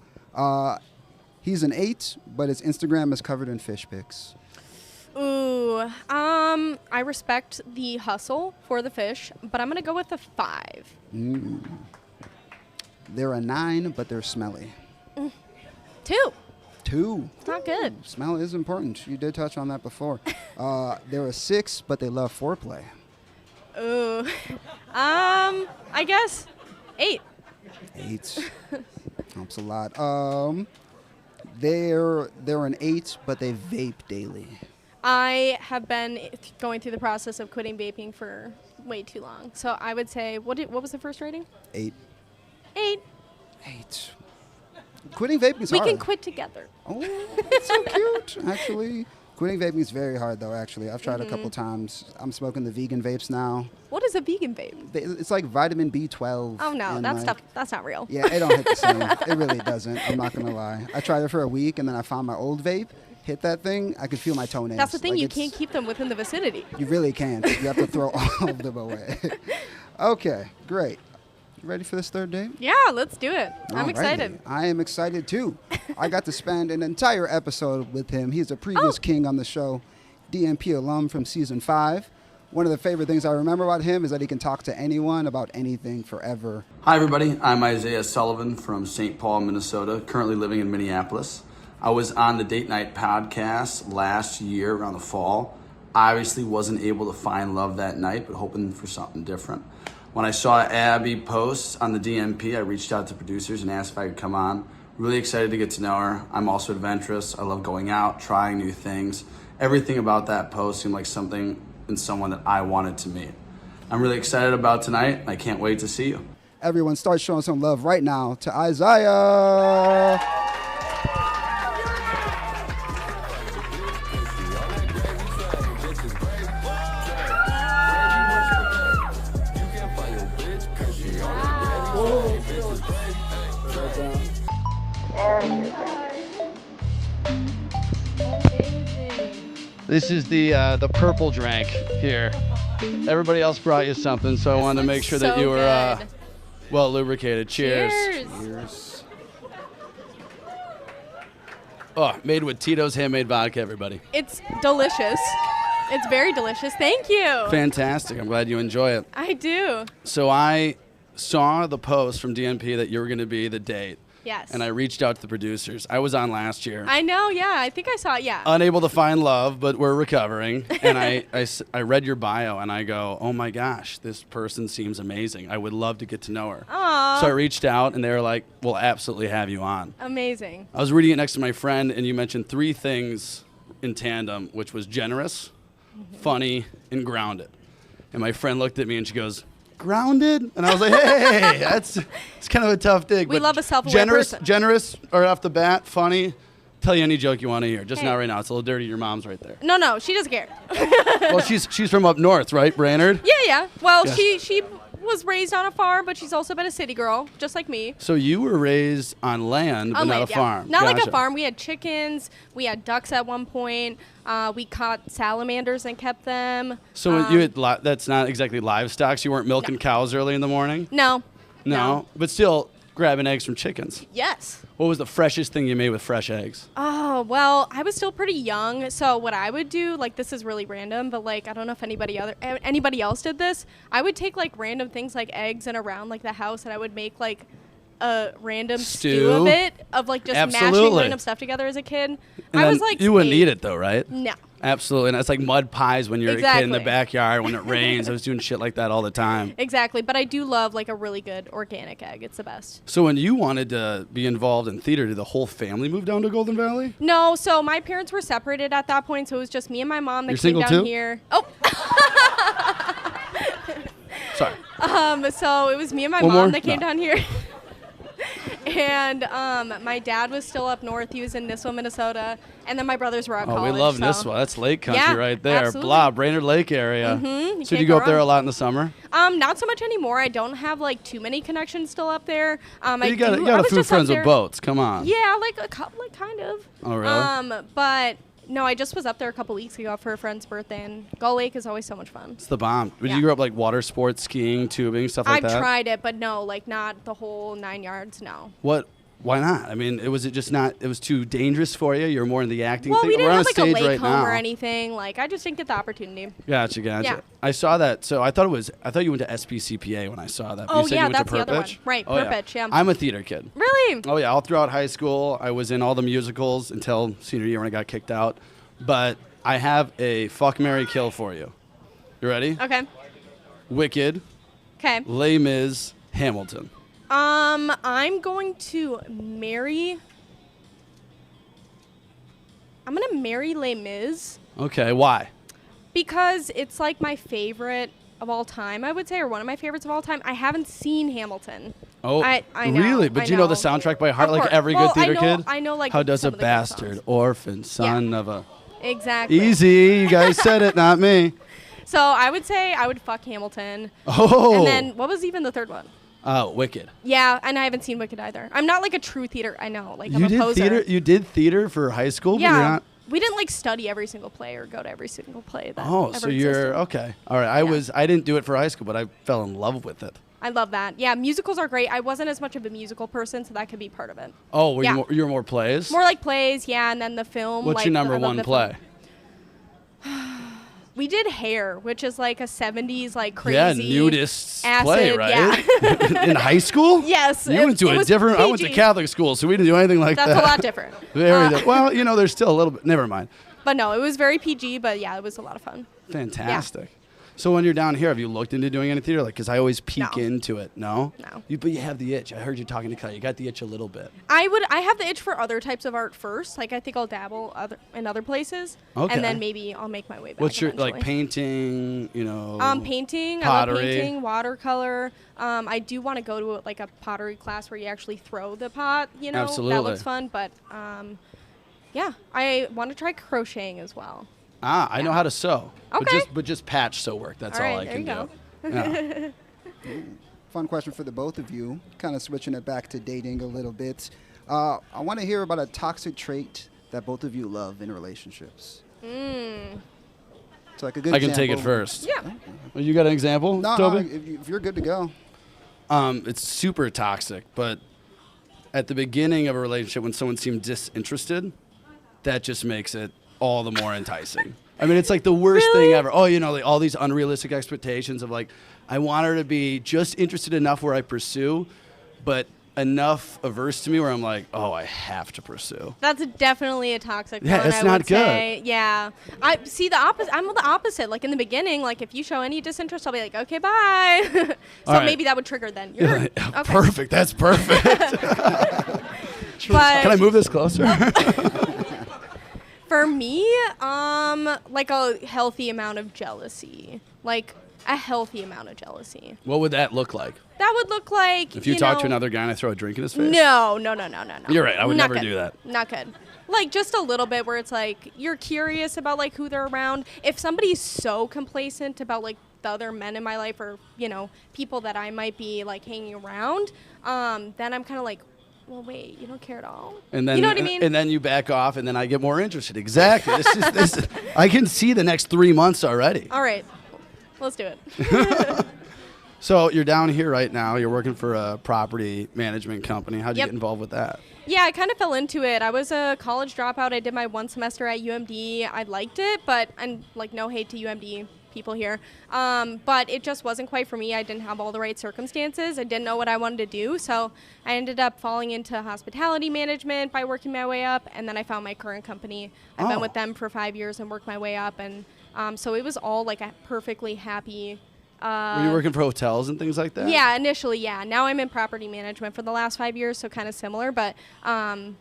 He's an 8, but his Instagram is covered in fish pics. Ooh. I respect the hustle for the fish, but I'm gonna go with a 5. They're a 9, but they're smelly. 2. 2. It's not good. Smell is important. You did touch on that before. They're a 6, but they love foreplay. Ooh. I guess 8. 8. Helps a lot. They're an 8, but they vape daily. I have been going through the process of quitting vaping for way too long. So I would say, what was the first rating? 8. 8. 8. Quitting vaping is We hard. can quit together. Oh, that's so cute. Actually, Quitting vaping is very hard, though, actually. I've tried a couple times. I'm smoking the vegan vapes now. What is a vegan vape? It's like vitamin B12. Oh, no. and, That like, stuff, that's not real. Yeah, it don't hit the same. It really doesn't. I'm not going to lie. I tried it for a week, and then I found my old vape. Hit that thing, I could feel my toenails. That's the thing. Like, You can't keep them within the vicinity. You really can't. You have to throw all of them away. Okay, great. You ready for this third date? Yeah, let's do it. I'm Alrighty. excited. I am excited too. I got to spend an entire episode with him. He's a previous king on the show, DMP alum from season 5. One of the favorite things I remember about him is that he can talk to anyone about anything forever. Hi everybody, I'm Isaiah Sullivan from St. Paul, Minnesota, currently living in Minneapolis. I was on the Date Night podcast last year around the fall. Obviously wasn't able to find love that night, but hoping for something different. When I saw Abby post on the DMP, I reached out to producers and asked if I could come on. Really excited to get to know her. I'm also adventurous. I love going out, trying new things. Everything about that post seemed like something and someone that I wanted to meet. I'm really excited about tonight. I can't wait to see you. Everyone start showing some love right now to Isaiah. This is the purple drink here. Everybody else brought you something, so I wanted to make sure that you were well lubricated. Cheers. Cheers. Oh, made with Tito's handmade vodka, everybody. It's delicious. It's very delicious. Thank you. Fantastic. I'm glad you enjoy it. I do. So I saw the post from DNP that you were going to be the date. Yes. And I reached out to the producers. I was on last year. I know, yeah. I think I saw it, yeah. Unable to find love, but we're recovering. And I read your bio, and I go, oh, my gosh, this person seems amazing. I would love to get to know her. Aww. So I reached out, and they were like, we'll absolutely have you on. Amazing. I was reading it next to my friend, and you mentioned 3 things in tandem, which was generous, funny, and grounded. And my friend looked at me, and she goes, grounded? And I was like, hey, it's kind of a tough dig. We but love a self-aware person. Generous, or off the bat, funny. Tell you any joke you want to hear. Just not right now. It's a little dirty. Your mom's right there. No, she doesn't care. Well, she's from up north, right, Brainerd? Yeah. Well, Yeah. she was raised on a farm, but she's also been a city girl, just like me. So you were raised on land, but On not land, a farm. Not like Gotcha. a farm. We had chickens. We had ducks at one point. We caught salamanders and kept them. So you had that's not exactly livestock. So you weren't milking cows early in the morning? No. But still grabbing eggs from chickens. Yes. What was the freshest thing you made with fresh eggs? Oh, well, I was still pretty young. So what I would do, like, this is really random, but, like, I don't know if anybody else did this. I would take, like, random things like eggs and around, like, the house, and I would make, like, a random stew of it, of, like, just mashing random stuff together as a kid. And I was, like, you wouldn't 8. eat it, though, right? No. Absolutely. And it's like mud pies when you're a kid in the Exactly. backyard when it rains. I was doing shit like that all the time. Exactly. But I do love, like, a really good organic egg. It's the best. So when you wanted to be involved in theater, did the whole family move down to Golden Valley? No, so my parents were separated at that point, so it was just me and my mom that You're came single down too? here. Oh. Sorry. So it was me and my One more? mom that came No. down here. And my dad was still up north. He was in Nisswa, Minnesota. And then my brothers were at Oh, college. we love so. Nisswa. That's lake country Yeah, right there. absolutely. Blah, Brainerd Lake area. Mm-hmm. So do you go up there a lot in the summer? Not so much anymore. I don't have, like, too many connections still up there. You got a few friends with boats. Come on. Yeah, like a couple, like, kind of. Oh, really? But no, I just was up there a couple weeks ago for a friend's birthday, and Gull Lake is always so much fun. It's the bomb. Did Yeah. you grow up like water sports, skiing, tubing, stuff like I've that? tried it, but no, like, not the whole 9 yards, no. Why not? I mean, it was too dangerous for you? You're more in the acting Well, thing? we didn't We're on have, like, a stage lake right home now. or anything. Like, I just didn't get the opportunity. Gotcha. Yeah. I saw that. So I thought you went to SPCPA when I saw that. Oh, you said yeah, you went that's to the other one. Purpich? Right, Oh, Purpich, yeah. I'm a theater kid. Really? Oh, yeah. All throughout high school, I was in all the musicals until senior year when I got kicked out. But I have a fuck, marry, kill for you. You ready? Okay. Wicked, Okay. Les Mis, Hamilton. I'm going to marry... I'm going to marry Les Mis Okay, why? because it's, like, my favorite of all time, I would say, or one of my favorites of all time. I haven't seen Hamilton. Oh, I know, really? But I you know the know. soundtrack by heart Of like course. every Well, good theater I know, kid? I know, like, How does a some of the good bastard, songs. orphan, son of a... Exactly. Easy. You guys said it, not me. So I would say I would fuck Hamilton. Oh. And then what was even the third one? Oh, Wicked. Yeah, and I haven't seen Wicked either. I'm not like a true theater. I know, like I'm You a did poser. theater. You did theater for high school, but you're Yeah, not. we didn't like study every single play or go to every single play that Oh, ever so you're existed. okay. All right. I didn't do it for high school, but I fell in love with it. I love that. Yeah, musicals are great. I wasn't as much of a musical person, so that could be part of it. Oh, were Yeah. you were more plays? More like plays, yeah, and then the film. What's like, your number I love one the play? We did Hair, which is like a 70s like crazy. Yeah, nudist acid, play, right? Yeah. In high school? Yes. You went to it a was different. I went to PG. Catholic school, so we didn't do anything like That's that. a lot different. Very well, there's still a little bit. Never mind. But no, it was very PG, but yeah, it was a lot of fun. Fantastic. So when you're down here, have you looked into doing any theater? Like, because I always peek No. into it. No. No. But you have the itch. I heard you talking to Keller. You got the itch a little bit. I have the itch for other types of art first. Like I think I'll dabble in other places. Okay. And then maybe I'll make my way back. What's your eventually. like painting? Painting. Pottery. I love painting, watercolor. I do want to go to like a pottery class where you actually throw the pot. Absolutely. That looks fun. But yeah, I want to try crocheting as well. I know how to sew. Okay. But just patch sew work. That's all All I right, can there do. Yeah. Fun question for the both of you. Kind of switching it back to dating a little bit. I want to hear about a toxic trait that both of you love in relationships. So like a good I can take it example. first. Yeah. Well, you got an example, No, Toby? if you're good to go. It's super toxic, but at the beginning of a relationship, when someone seemed disinterested, that just makes it all the more enticing. I mean, it's like the worst thing ever. Oh, like all these unrealistic expectations of like, I want her to be just interested enough where I pursue, but enough averse to me where I'm like, oh, I have to pursue. That's definitely a toxic Yeah, one, it's I not would good. say. Yeah. I see the opposite. I'm the opposite. Like in the beginning, like if you show any disinterest, I'll be like, okay, bye. So All right. maybe that would trigger then. You're okay. Perfect. That's perfect. But Can I move this closer? for me, like a healthy amount of jealousy. Like a healthy amount of jealousy. What would that look like? That would look like If you talk to another guy and I throw a drink in his face? No. You're right. I would Not never good. do that. Not good. Like just a little bit where it's like you're curious about like who they're around. If somebody's so complacent about like the other men in my life or people that I might be like hanging around, then I'm kind of like, well, wait, you don't care at all. And then you know what I mean? And then you back off, and then I get more interested. Exactly. This. I can see the next 3 months already. All right, let's do it. So you're down here right now. You're working for a property management company. How'd you get involved with that? Yeah, I kind of fell into it. I was a college dropout. I did my one semester at UMD. I liked it, but and like no hate to UMD people here, but it just wasn't quite for me. I didn't have all the right circumstances. I didn't know what I wanted to do, so I ended up falling into hospitality management by working my way up, and then I found my current company. I've been with them for 5 years and worked my way up, and so it was all like a perfectly happy. Were you working for hotels and things like that? Yeah, initially, yeah. Now I'm in property management for the last 5 years, so kind of similar, but yeah.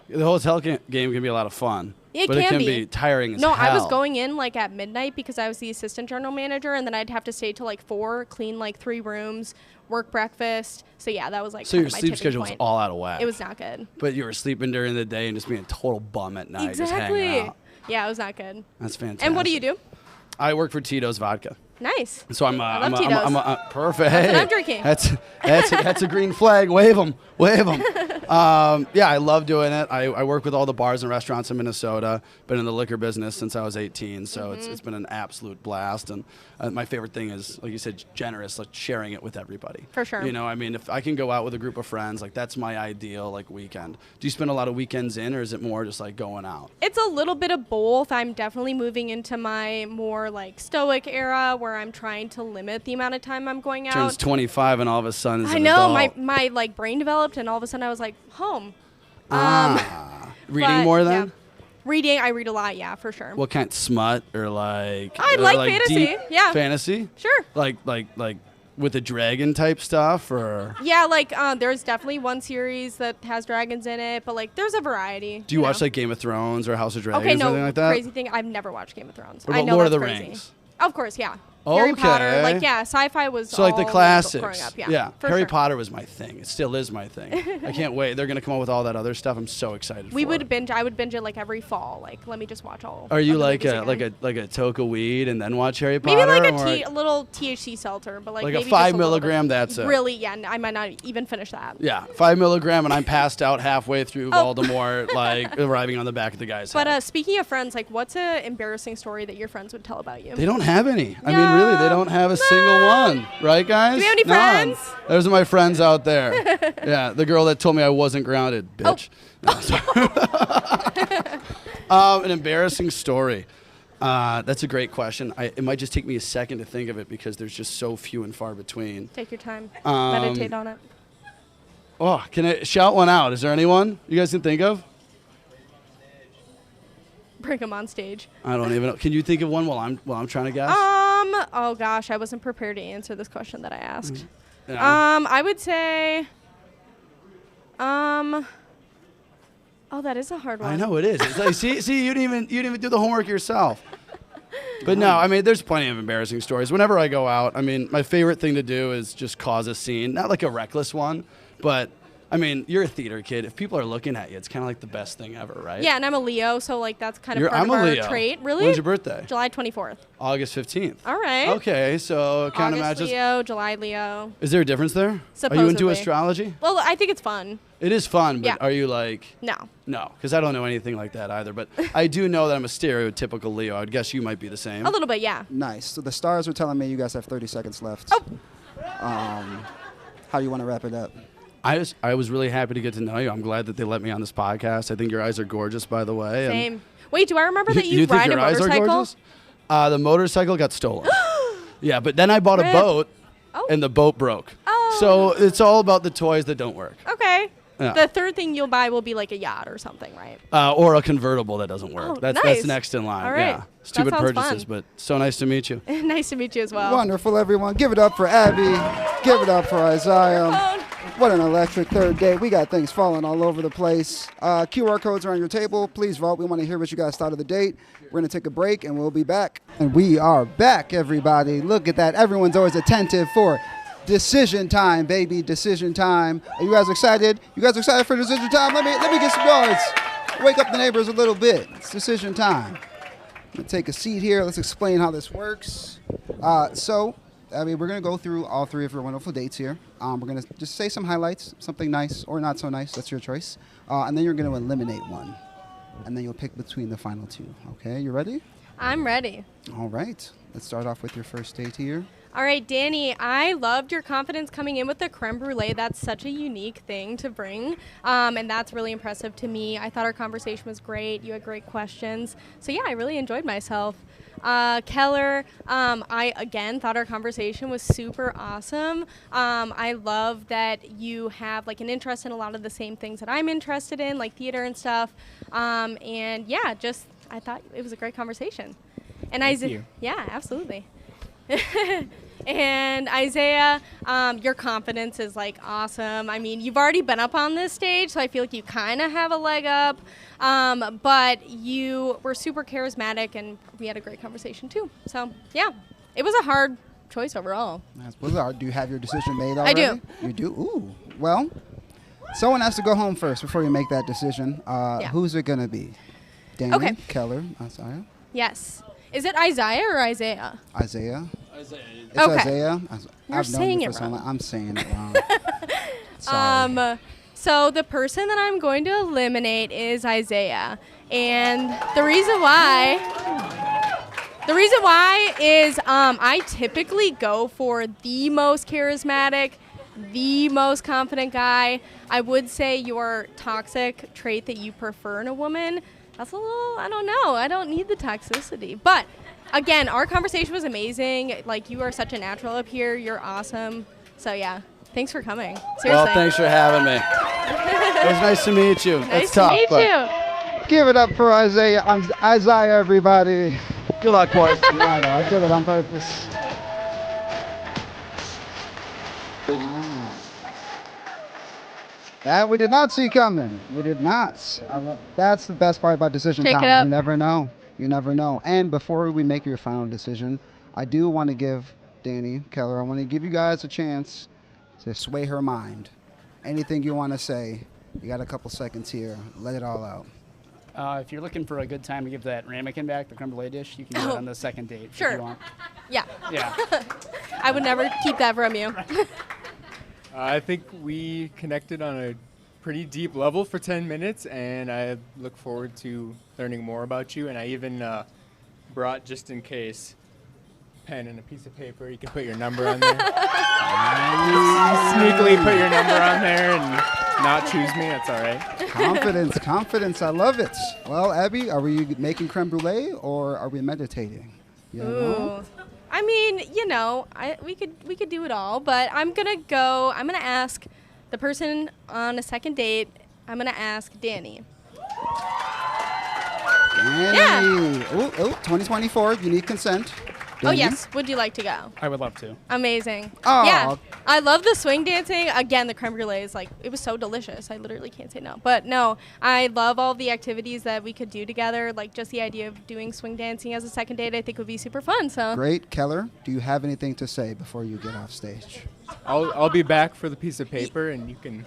The hotel game can be a lot of fun. It but can it can be. be tiring as No, hell. I was going in like at midnight because I was the assistant general manager, and then I'd have to stay till like 4, clean like 3 rooms, work breakfast. So yeah, that was like So kind your of my sleep tipping schedule was point. all out of whack. It was not good. But you were sleeping during the day and just being a total bum at night, just Exactly. hanging out. Yeah, it was not good. That's fantastic. And what do you do? I work for Tito's Vodka. Nice. So I'm I love Tito's. perfect. That's what Hey, I'm drinking. That's a green flag. Wave them. Yeah, I love doing it. I work with all the bars and restaurants in Minnesota. Been in the liquor business since I was 18, so it's been an absolute blast. And my favorite thing is, like you said, generous, like sharing it with everybody. For sure. I mean, if I can go out with a group of friends, like that's my ideal like weekend. Do you spend a lot of weekends in, or is it more just like going out? It's a little bit of both. I'm definitely moving into my more like stoic era where I'm trying to limit the amount of time I'm going out. Turns 25 and all of a sudden is I an know, adult. my like brain developed, and all of a sudden I was like, home. Reading but, more then? yeah. Reading, I read a lot, yeah, for sure. What kind? Smut or like? I or like like fantasy, deep yeah. Fantasy? Sure. Like with the dragon type stuff, or? Yeah, like there's definitely one series that has dragons in it, but like there's a variety. Do you watch like Game of Thrones or House of Dragons Okay, or no, anything like that? crazy thing, I've never watched Game of Thrones. What I about know Lord of that's the crazy. Rings? Of course, yeah. Harry Okay. Potter, like sci-fi was So like the all classics. growing up. For Harry sure. Potter was my thing. It still is my thing. I can't wait. They're gonna come up with all that other stuff. I'm so excited. We for would it. binge. I would binge it like every fall. Like, let me just watch all. Are you of the like movies a again. like a little weed and then watch Harry Potter? Maybe like or a little THC seltzer, but like Like maybe a 5 just little milligram, bit. that's it. Really, yeah. I might not even finish that. Yeah, 5 milligram, and I'm passed out halfway through Voldemort, like arriving on the back of the guy's head. But speaking of friends, like, what's an embarrassing story that your friends would tell about you? They don't have any. I mean, really, they don't have a single one, right, guys? Do we have any None. friends? There's my friends out there. Yeah, the girl that told me I wasn't grounded, bitch. No, sorry. An embarrassing story. That's a great question. It might just take me a second to think of it because there's just so few and far between. Take your time. Meditate on it. Oh, can I shout one out? Is there anyone you guys can think of? Bring them on stage. I don't even know. Can you think of one while I'm trying to guess? Oh gosh, I wasn't prepared to answer this question that I asked. Yeah. I would say. Oh, that is a hard one. I know it is. It's like, see, you didn't even do the homework yourself. But no, I mean, there's plenty of embarrassing stories. Whenever I go out, I mean, my favorite thing to do is just cause a scene. Not like a reckless one, but I mean, you're a theater kid. If people are looking at you, it's kind of like the best thing ever, right? Yeah, and I'm a Leo, so like that's kind of part I'm of a our Leo. trait. Really? When's your birthday? July 24th. August 15th. All right. Okay, so it kind of August matches. Leo, July Leo. Is there a difference there? Are you Supposedly. into astrology? Well, I think it's fun. It is fun, but Yeah. are you like... No. No, because I don't know anything like that either. But I do know that I'm a stereotypical Leo. I'd guess you might be the same. A little bit, yeah. Nice. So the stars are telling me you guys have 30 seconds left. Oh. How do you want to wrap it up? I was really happy to get to know you. I'm glad that they let me on this podcast. I think your eyes are gorgeous, by the way. and Same. Wait, do I remember that you think ride a your eyes are motorcycle? gorgeous? The motorcycle got stolen. Yeah, but then I bought a Rip. boat, Oh. and the boat broke. Oh. So it's all about the toys that don't work. Okay. Yeah. The third thing you'll buy will be like a yacht or something, right? Or a convertible that doesn't work. Oh, that's nice. next in line. All right. Yeah. Stupid sounds purchases, fun. but so nice to meet you. Nice to meet you as well. Wonderful, everyone. Give it up for Abby. Give it up for Isaiah. Phone. What an electric third day. We got things falling all over the place. QR codes are on your table. Please vote. We want to hear what you guys thought of the date. We're going to take a break, and we'll be back. And we are back, everybody. Look at that. Everyone's always attentive for decision time, baby. Decision time. Are you guys excited? You guys excited for decision time? Let me get some noise. Wake up the neighbors a little bit. It's decision time. I'm going to take a seat here. Let's explain how this works. I mean, we're going to go through all three of your wonderful dates here. We're going to just say some highlights, something nice or not so nice. That's your choice. And then you're going to eliminate one. And then you'll pick between the final two. Okay, you ready? I'm ready. All right. Let's start off with your first date here. All right, Danny, I loved your confidence coming in with the creme brulee. That's such a unique thing to bring, and that's really impressive to me. I thought our conversation was great. You had great questions. So, yeah, I really enjoyed myself. Keller, I, again, thought our conversation was super awesome. I love that you have, like, an interest in a lot of the same things that I'm interested in, like theater and stuff. And, yeah, just I thought it was a great conversation. And Thank you. Yeah, absolutely. And Isaiah, your confidence is like awesome. I mean, you've already been up on this stage, so I feel like you kind of have a leg up. But you were super charismatic, and we had a great conversation too. So yeah, it was a hard choice overall. Do you have your decision made already? I do. You do? Ooh. Well, someone has to go home first before you make that decision. Who's it going to be? Danny, Okay. Keller, Isaiah? Yes. Is it Isaiah or Isaiah? Isaiah. Isaiah. It's Okay. Isaiah. You're I've known saying you it for so wrong. long. I'm saying it wrong. Sorry. So the person that I'm going to eliminate is Isaiah. And the reason why is I typically go for the most charismatic, the most confident guy. I would say your toxic trait that you prefer in a woman, that's a little, I don't know. I don't need the toxicity. But again, our conversation was amazing. Like, you are such a natural up here. You're awesome. So yeah, thanks for coming. Seriously. Well, thanks for having me. It was nice to meet you. Nice That's to tough, meet but you. Give it up for Isaiah. Isaiah, everybody. Good luck, boys. I know, I did it on purpose. That we did not see coming. We did not. That's the best part about decision Shake time. it up. You never know. You never know. And before we make your final decision, I do want to give Danny, Keller, I want to give you guys a chance to sway her mind. Anything you want to say, you got a couple seconds here. Let it all out. If you're looking for a good time to give that ramekin back, the creme brulee dish, you can do it on the second date. Sure. If you want. Yeah. Yeah. I would never keep that from you. I think we connected on a pretty deep level for 10 minutes, and I look forward to learning more about you. And I even brought, just in case, pen and a piece of paper. You can put your number on there. Sneakily put your number on there and not choose me. That's all right. Confidence. I love it. Well, Abby, are we making creme brulee or are we meditating? You know? Ooh. I mean, we could do it all, but I'm gonna ask the person on a second date. I'm gonna ask Danny. Danny. Yeah. Ooh, 2024, you need consent. Oh, Danny? yes. Would you like to go? I would love to. Amazing. Oh. Yeah. I love the swing dancing. Again, the creme brulee is it was so delicious. I literally can't say no. But no, I love all the activities that we could do together. Like just the idea of doing swing dancing as a second date, I think would be super fun. So Great. Keller, do you have anything to say before you get off stage? I'll be back for the piece of paper, and you can.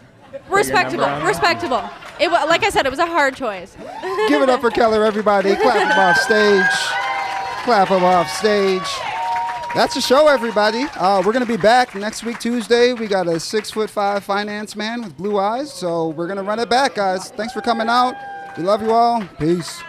Respectable. Like I said, it was a hard choice. Give it up for Keller, everybody. Clap him off stage. That's the show, everybody. We're going to be back next week, Tuesday. We got a 6'5" finance man with blue eyes, so we're going to run it back, guys. Thanks for coming out. We love you all. Peace.